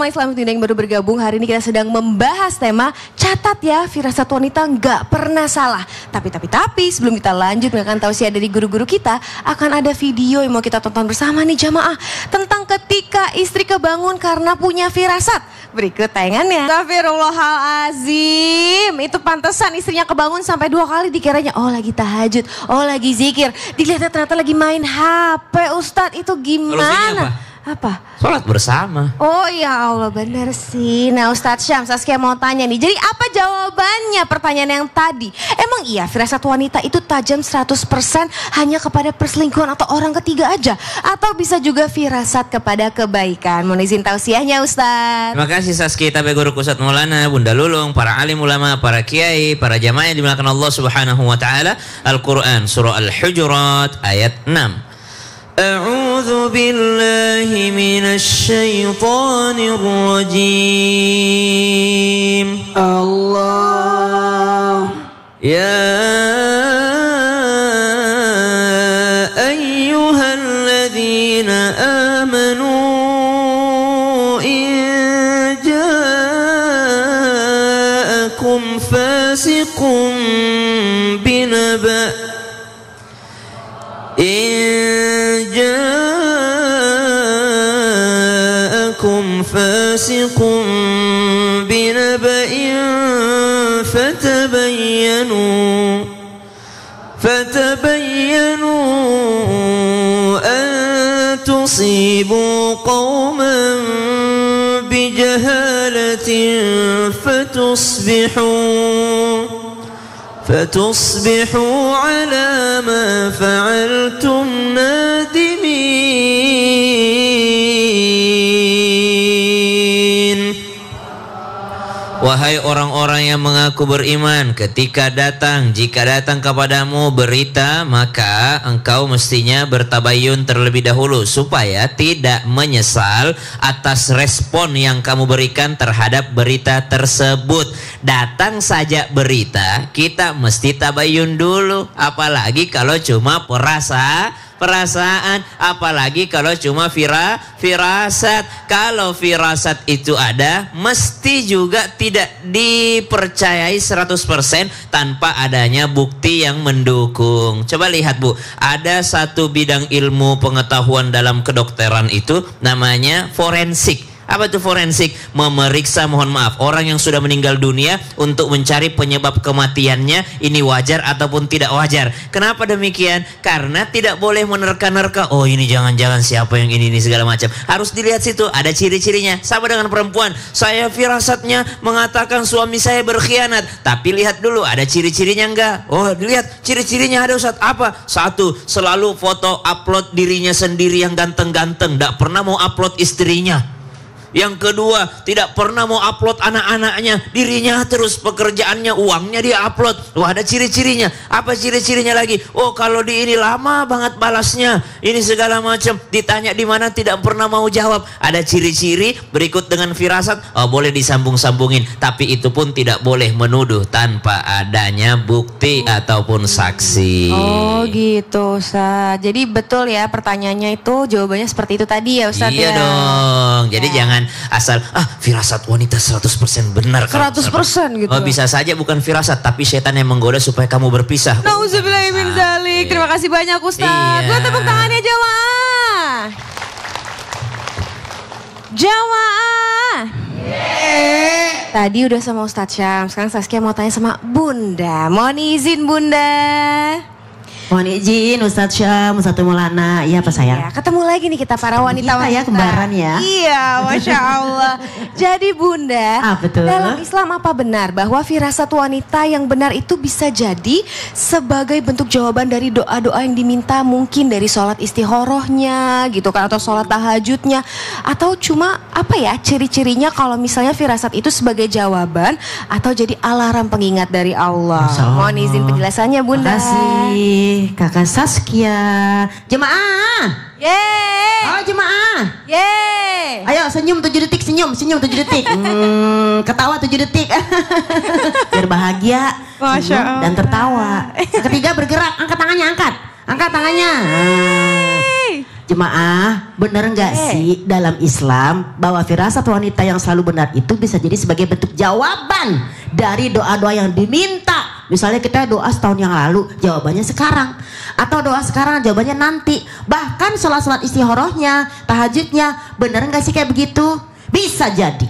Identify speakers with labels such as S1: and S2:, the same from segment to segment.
S1: teman Islamic Today yang baru bergabung, hari ini kita sedang membahas tema catat ya, firasat wanita nggak pernah salah. Tapi sebelum kita lanjut mengenalkan tausiah dari guru-guru kita, akan ada video yang mau kita tonton bersama nih jamaah tentang ketika istri kebangun karena punya firasat. Berikut tayangannya. Astagfirullahalazim, itu pantesan istrinya kebangun sampai 2 kali dikiranya oh lagi tahajud, oh lagi zikir, dilihatnya ternyata lagi main HP. Ustadz, itu gimana? Apa?
S2: Sholat bersama.
S1: Oh ya Allah, benar sih. Nah Ustadz Syam, Saskia mau tanya nih, jadi apa jawabannya pertanyaan yang tadi? Emang iya firasat wanita itu tajam 100% hanya kepada perselingkuhan atau orang ketiga aja? Atau bisa juga firasat kepada kebaikan? Mohon izin tausiahnya Ustadz.
S2: Terima kasih Saskia, Tabe Guru Ustadz Maulana, Bunda Lulung, para alim ulama, para kiai, para jamaah yang dimuliakan Allah Subhanahu wa taala. Al-Qur'an surah Al-Hujurat ayat 6. أعوذ بالله من الشيطان الرجيم الله يا أيها الذين آمنوا إن جاءكم فاسق بنبأ فاسق بنبأ فتبينوا أن تصيبوا قوما بجهالة فتصبحوا على ما فعلتم نادمين. Wahai orang-orang yang mengaku beriman, jika datang kepadamu berita, maka engkau mestinya bertabayun terlebih dahulu supaya tidak menyesal atas respon yang kamu berikan terhadap berita tersebut. Datang saja berita, kita mesti tabayun dulu, apalagi kalau cuma perasaan, apalagi kalau cuma firasat. Kalau firasat itu ada, mesti juga tidak dipercayai 100% tanpa adanya bukti yang mendukung. Coba lihat Bu, ada satu bidang ilmu pengetahuan dalam kedokteran itu namanya forensik. Apa itu forensik? Memeriksa, mohon maaf, orang yang sudah meninggal dunia untuk mencari penyebab kematiannya, ini wajar ataupun tidak wajar. Kenapa demikian? Karena tidak boleh menerka-nerka, oh ini jangan-jangan siapa yang ini segala macam. Harus dilihat situ, ada ciri-cirinya. Sama dengan perempuan, saya firasatnya mengatakan suami saya berkhianat, tapi lihat dulu ada ciri-cirinya enggak? Oh lihat ciri-cirinya ada Ustaz. Apa? Satu, selalu foto upload dirinya sendiri yang ganteng-ganteng, tidak pernah mau upload istrinya. Yang kedua, tidak pernah mau upload anak-anaknya, dirinya terus pekerjaannya, uangnya dia upload. Wah, ada ciri-cirinya. Apa ciri-cirinya lagi? Oh, kalau di ini lama banget balasnya, ini segala macam. Ditanya di mana tidak pernah mau jawab. Ada ciri-ciri berikut dengan firasat. Oh, boleh disambung-sambungin, tapi itu pun tidak boleh menuduh tanpa adanya bukti ataupun saksi.
S1: Oh, gitu Ustaz. Jadi betul ya pertanyaannya itu jawabannya seperti itu tadi ya Ustaz.
S2: Iya
S1: ya
S2: dong. Jadi jangan asal firasat wanita 100% benar
S1: 100% gitu.
S2: Oh, bisa saja bukan firasat tapi setan yang menggoda supaya kamu berpisah.
S1: Nauzubillahi min dzalik. Terima kasih banyak Ustaz.
S2: Iya.
S1: Buat tepuk tangannya jamaah. Jamaah. Tadi udah sama Ustadz Syam, sekarang Saskia mau tanya sama Bunda. Mohon izin Bunda.
S3: Mohon izin Ustadz Syam, Ustadz Maulana. Iya Pak sayang?
S1: Ya, ketemu lagi nih kita para wanita-wanita.
S3: Kita ya kembaran ya.
S1: Iya, Masya Allah. Jadi Bunda,
S3: betul.
S1: dalam Islam apa benar bahwa firasat wanita yang benar itu bisa jadi sebagai bentuk jawaban dari doa-doa yang diminta, mungkin dari sholat istikharahnya gitu kan, atau sholat tahajudnya, atau cuma apa ya ciri-cirinya kalau misalnya firasat itu sebagai jawaban atau jadi alarm pengingat dari Allah? Mohon izin penjelasannya Bunda.
S3: Terima kasih Kakak Saskia. Jemaah.
S1: Yeay.
S3: Oh jemaah.
S1: Yeay.
S3: Ayo senyum 7 detik, senyum 7 detik. Ketawa 7 detik. Biar bahagia.
S1: Masya Allah.
S3: Dan tertawa. Ketiga bergerak, angkat tangannya, angkat tangannya. Jemaah, benar nggak sih dalam Islam bahwa firasat wanita yang selalu benar itu bisa jadi sebagai bentuk jawaban dari doa-doa yang diminta. Misalnya kita doa setahun yang lalu, jawabannya sekarang. Atau doa sekarang, jawabannya nanti. Bahkan sholat-sholat istihorohnya, tahajudnya, benar nggak sih kayak begitu? Bisa jadi.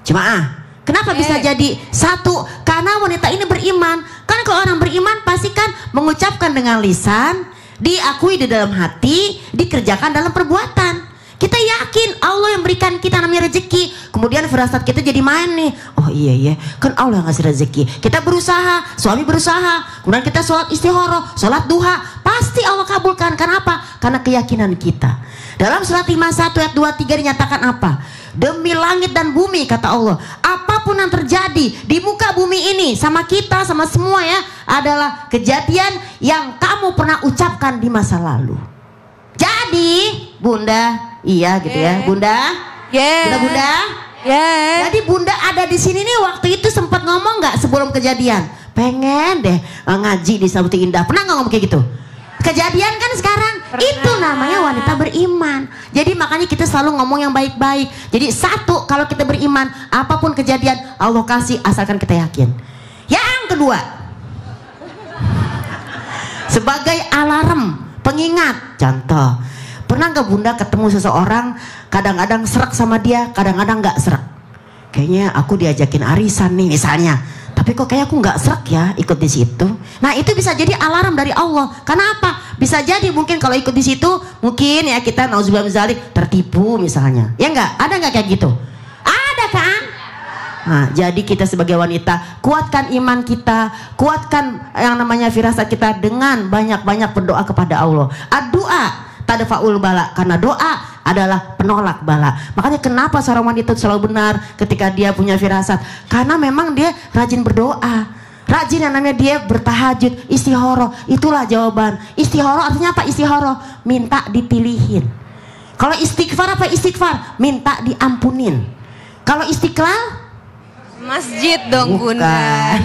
S3: Jemaah, kenapa bisa jadi? Satu, karena wanita ini beriman. Kan kalau orang beriman pasti kan mengucapkan dengan lisan, diakui di dalam hati, dikerjakan dalam perbuatan. Kita yakin Allah yang berikan kita namanya rezeki. Kemudian firasat kita jadi main nih. Oh iya, kan Allah yang ngasih rezeki. Kita berusaha, suami berusaha. Kemudian kita sholat istihoroh, sholat duha. Pasti Allah kabulkan. Kenapa? Karena keyakinan kita. Dalam surat 51 ayat 23 dinyatakan apa? Demi langit dan bumi, kata Allah, apapun yang terjadi di muka bumi ini sama kita, sama semua ya, adalah kejadian yang kamu pernah ucapkan di masa lalu. Jadi Bunda, iya gitu ya Bunda, Bunda, jadi Bunda ada di sini nih waktu itu sempat ngomong nggak sebelum kejadian? Pengen deh ngaji di Sabtu Indah, pernah nggak ngomong kayak gitu? Kejadian kan sekarang. Pernah. Itu namanya wanita beriman. Jadi makanya kita selalu ngomong yang baik-baik. Jadi satu, kalau kita beriman, apapun kejadian Allah kasih asalkan kita yakin. Yang kedua, sebagai alarm, pengingat. Contoh, pernah nggak Bunda ketemu seseorang, kadang-kadang serak sama dia, kadang-kadang nggak serak. Kayaknya aku diajakin arisan nih misalnya, tapi kok kayak aku nggak serak ya ikut di situ. Nah itu bisa jadi alarm dari Allah. Karena apa? Bisa jadi mungkin kalau ikut di situ, mungkin ya kita nauzubillah min dzalik tertipu misalnya. Ya nggak? Ada nggak kayak gitu? Ada kan? Nah, jadi kita sebagai wanita kuatkan iman kita, kuatkan yang namanya firasat kita dengan banyak-banyak berdoa kepada Allah. Doa tadfa'ul bala, karena doa adalah penolak bala. Makanya kenapa seorang wanita selalu benar ketika dia punya firasat? Karena memang dia rajin berdoa, rajin yang namanya dia bertahajud, istihoroh. Itulah jawaban. Istihoroh artinya apa? Istihoroh minta dipilihin. Kalau istighfar apa istighfar? Minta diampunin. Kalau istiqlal
S1: masjid dong Bunda.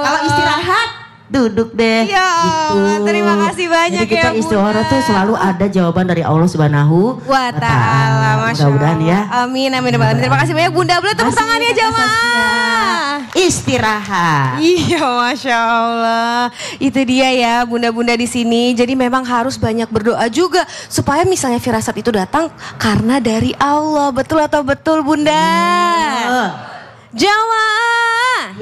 S3: Kalau istirahat duduk deh.
S1: Ya Allah, gitu. Terima kasih banyak.
S3: Jadi kita ya istihoroh tuh selalu ada jawaban dari Allah Subhanahu
S1: wa Ta'ala.
S3: Mudah-mudahan ya.
S1: Amin, amin. Terima kasih banyak Bunda. Boleh tepuk tangannya jamaah.
S3: Istirahat.
S1: Iya, Masya Allah. Itu dia ya Bunda-bunda di sini. Jadi memang harus banyak berdoa juga supaya misalnya firasat itu datang karena dari Allah. Betul atau betul Bunda? Jamaah.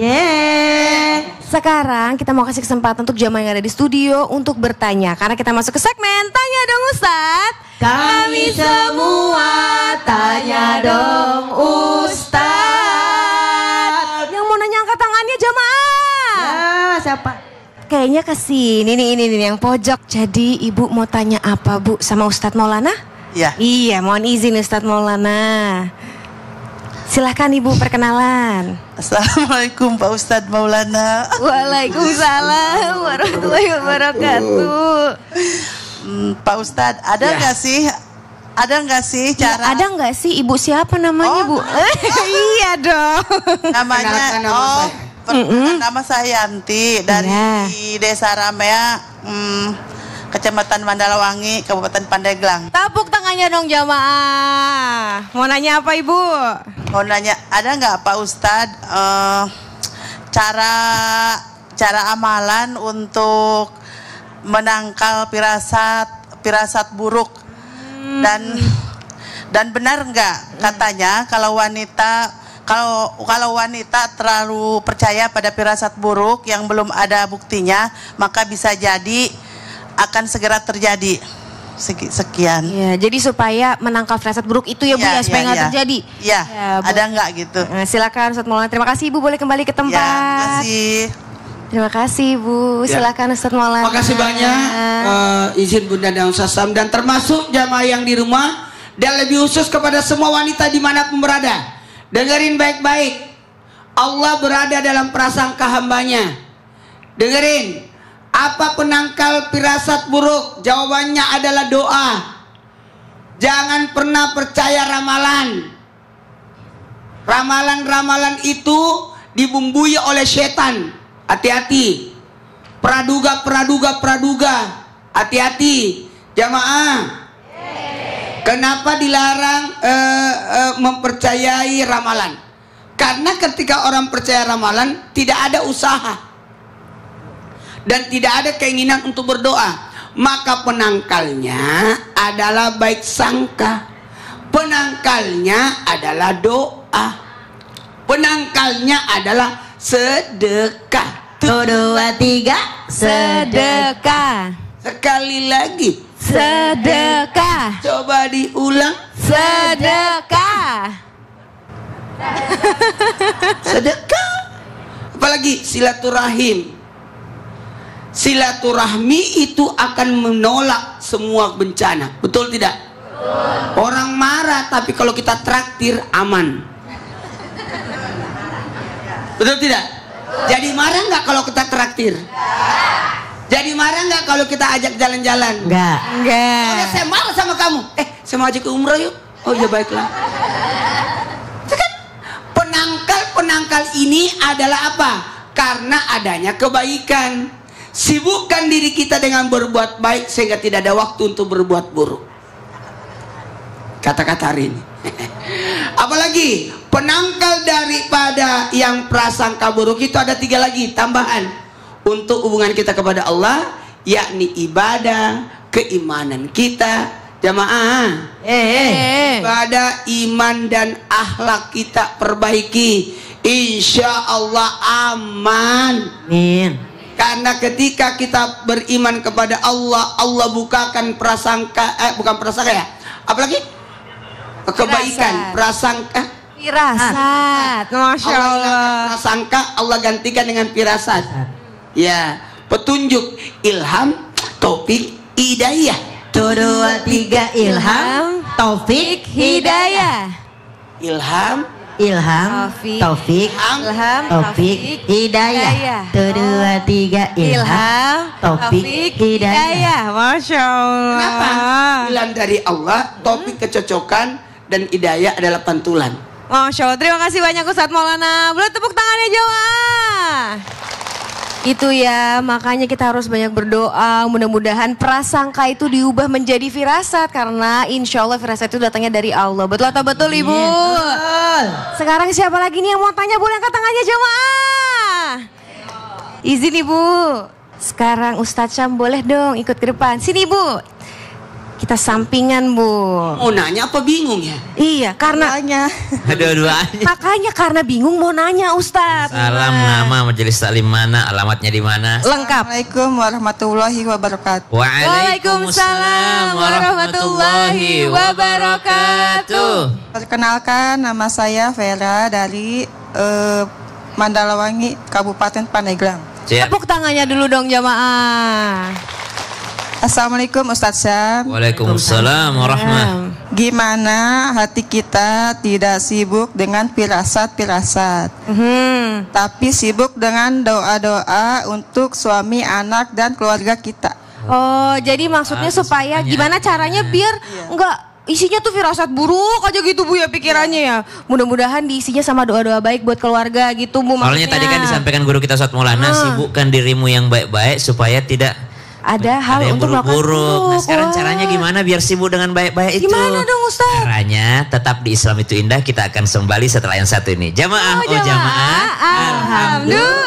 S1: Sekarang kita mau kasih kesempatan untuk jamaah yang ada di studio untuk bertanya. Karena kita masuk ke segmen Tanya Dong Ustadz.
S3: Kami semua tanya dong Ustadz.
S1: Yang mau nanya angkat tangannya jamaah.
S3: Ya, siapa?
S1: Kayaknya kesini nih, ini yang pojok. Jadi ibu mau tanya apa Bu sama Ustadz Maulana?
S4: Iya.
S1: Iya, mohon izin Ustadz Maulana. Silahkan Ibu perkenalan.
S4: Assalamualaikum Pak Ustadz Maulana.
S1: Waalaikumsalam warahmatullahi wabarakatuh.
S4: Pak Ustadz, ada nggak sih cara?
S1: Ada nggak sih Ibu siapa namanya Bu? Iya dong.
S4: Namanya nama saya Yanti dari Desa Ramea, Kecamatan Mandalawangi, Kabupaten Pandeglang.
S1: Tepuk tangannya dong jamaah. Mau nanya apa Ibu?
S4: Mau nanya, ada nggak Pak Ustadz cara amalan untuk menangkal firasat buruk dan benar nggak katanya kalau wanita terlalu percaya pada firasat buruk yang belum ada buktinya maka bisa jadi akan segera terjadi. Sekian.
S1: Ya, jadi supaya menangkal firasat buruk itu ya Bu ya supaya nggak terjadi.
S4: Iya. Ya, ada nggak gitu?
S1: Silakan Ustadz Maulana. Terima kasih Ibu, boleh kembali ke tempat.
S4: Ya, terima kasih.
S1: Terima kasih Bu. Silakan Ustadz Maulana.
S5: Terima kasih banyak. Izin Bunda dan Ustadz Sam dan termasuk jamaah yang di rumah dan lebih khusus kepada semua wanita dimanapun berada. Dengerin baik-baik. Allah berada dalam prasangka hambanya. Dengerin. Apa penangkal firasat buruk? Jawabannya adalah doa. Jangan pernah percaya ramalan. Ramalan-ramalan itu dibumbui oleh setan. Hati-hati. Praduga. Hati-hati. Jamaah. Kenapa dilarang mempercayai ramalan? Karena ketika orang percaya ramalan tidak ada usaha dan tidak ada keinginan untuk berdoa, maka penangkalnya adalah baik sangka, penangkalnya adalah doa, penangkalnya adalah sedekah.
S3: 1, 2, 3
S1: Sedekah.
S5: Sekali lagi,
S1: Sedekah.
S5: coba diulang.
S1: Sedekah.
S5: Sedekah. Apalagi silaturahim. Silaturahmi itu akan menolak semua bencana. Betul tidak? Orang marah, tapi kalau kita traktir aman. Betul tidak? Jadi marah nggak kalau kita traktir? Jadi marah nggak kalau kita ajak jalan-jalan?
S3: Enggak.
S1: Enggak.
S5: Oh, saya marah sama kamu. Saya mau ajak ke umrah yuk. Oh ya baiklah. Itu kan penangkal ini adalah apa? Karena adanya kebaikan. Sibukkan diri kita dengan berbuat baik sehingga tidak ada waktu untuk berbuat buruk. Kata-kata hari ini. Apalagi penangkal daripada yang prasangka buruk itu ada 3 lagi tambahan untuk hubungan kita kepada Allah, yakni ibadah, keimanan kita. Jamaah, ibadah, iman dan akhlak kita perbaiki, insya Allah aman.
S3: Amin.
S5: Karena ketika kita beriman kepada Allah, Allah bukakan prasangka, bukan prasangka ya, apalagi kebaikan, prasangka,
S1: Firasat. Masya
S5: Allah
S1: Allah.
S5: hilangkan prasangka, Allah gantikan dengan firasat. Ya, petunjuk, ilham, taufik, hidayah.
S3: 1, 2, 3 ilham, taufik,
S1: Hidayah.
S5: Ilham,
S3: taufik,
S1: Ilham.
S3: taufik, hidayah. 1, 2, 3 ilham, taufik, hidayah.
S1: Masya Allah.
S5: kenapa? Ilham dari Allah, taufik kecocokan, dan hidayah adalah pantulan.
S1: Masya Allah. Terima kasih banyak Ustadz Maulana. Boleh tepuk tangannya jemaah. Itu ya, makanya kita harus banyak berdoa. Mudah-mudahan prasangka itu diubah menjadi firasat. Karena insya Allah firasat itu datangnya dari Allah. Betul atau betul Ibu?
S3: Betul.
S1: Sekarang siapa lagi nih yang mau tanya? Boleh angkat tangannya jemaah. Izin Ibu. Sekarang Ustadz Syam boleh dong ikut ke depan. Sini Ibu. Kita sampingan Bu.
S5: Mau nanya apa bingung ya?
S1: Iya, karena
S2: Dua-duanya.
S1: makanya karena bingung mau nanya Ustadz.
S2: Salam, nama, majelis taklim mana, alamatnya di mana?
S1: Lengkap.
S6: Assalamualaikum warahmatullahi wabarakatuh.
S2: Waalaikumsalam warahmatullahi wabarakatuh.
S6: Perkenalkan, nama saya Vera dari Mandalawangi, Kabupaten Pandeglang.
S2: Siap.
S1: Tepuk tangannya dulu dong jamaah.
S6: Assalamualaikum Ustadz Syam.
S2: Waalaikumsalam warahmatullahi.
S6: Gimana hati kita tidak sibuk dengan firasat-firasat, tapi sibuk dengan doa-doa untuk suami, anak, dan keluarga kita.
S1: Oh, jadi maksudnya supaya gimana caranya biar enggak isinya tuh firasat buruk aja gitu Bu ya pikirannya ya. Mudah-mudahan diisinya sama doa-doa baik buat keluarga gitu Bu
S2: Soalnya
S1: maksudnya.
S2: tadi kan disampaikan guru kita Ustadz Maulana, sibukkan dirimu yang baik-baik supaya tidak
S1: ada hal
S2: yang
S1: untuk melakukan
S2: buruk-buruk. Nah sekarang
S1: Wah.
S2: caranya gimana biar sibuk dengan baik-baik itu?
S1: Gimana dong Ustaz?
S2: Caranya tetap di Islam itu indah. Kita akan kembali setelah yang satu ini. Jamaah,
S1: Alhamdulillah.